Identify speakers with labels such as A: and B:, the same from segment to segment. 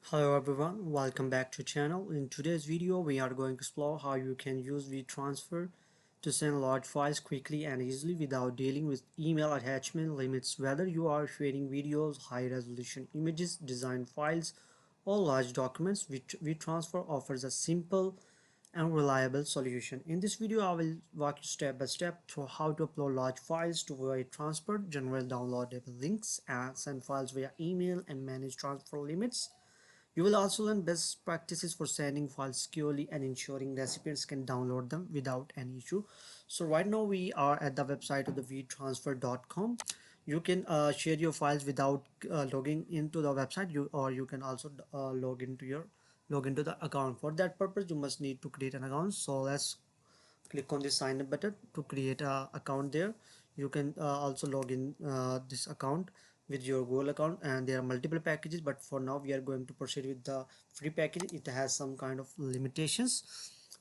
A: Hello everyone, welcome back to channel. In today's video, we are going to explore how you can use WeTransfer to send large files quickly and easily without dealing with email attachment limits. Whether you are sharing videos, high resolution images, design files, or large documents, WeTransfer offers a simple and reliable solution. In this video, I will walk you step by step through how to upload large files to WeTransfer, generate downloadable links, and send files via email and manage transfer limits. You will also learn best practices for sending files securely and ensuring recipients can download them without any issue. So right now we are at the website of the WeTransfer.com. You can share your files without logging into the website. You can also log into the account. For that purpose, you must need to create an account. So let's click on the sign up button to create a account there. You can also log in this account with your Google account, and there are multiple packages, but for now we are going to proceed with the free package. It has some kind of limitations,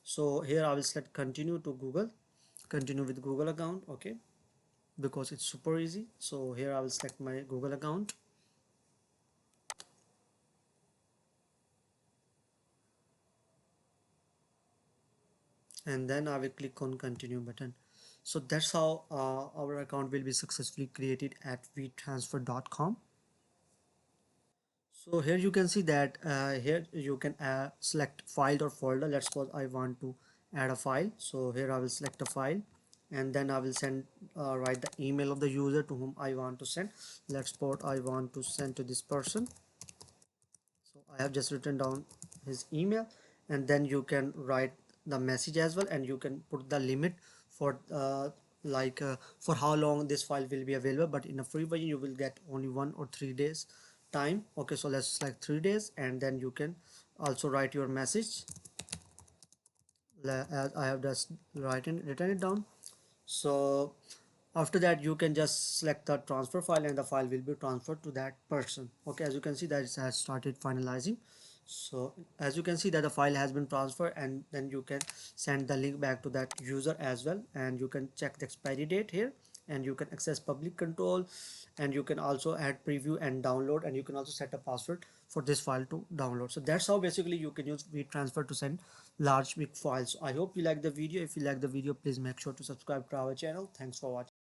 A: so here I will select continue to Google, continue with Google account. Okay, because it's super easy. So here I will select my Google account, and then I will click on continue button. So that's how our account will be successfully created at WeTransfer.com. So here you can see that here you can select file or folder. Let's suppose I want to add a file. So here I will select a file, and then I will send write the email of the user to whom I want to send. Let's suppose I want to send to this person. So I have just written down his email, and then you can write the message as well, and you can put the limit for for how long this file will be available. But in a free version you will get only 1 or 3 days time. Okay, so let's select 3 days, and then you can also write your message as I have just written it down. So after that you can just select the transfer file, and the file will be transferred to that person. Okay, as you can see that it has started finalizing. So as you can see that the file has been transferred, and then you can send the link back to that user as well, and you can check the expiry date here, and you can access public control, and you can also add preview and download, and you can also set a password for this file to download. So that's how basically you can use WeTransfer to send large big files. I hope you like the video. If you like the video, please make sure to subscribe to our channel. Thanks for watching.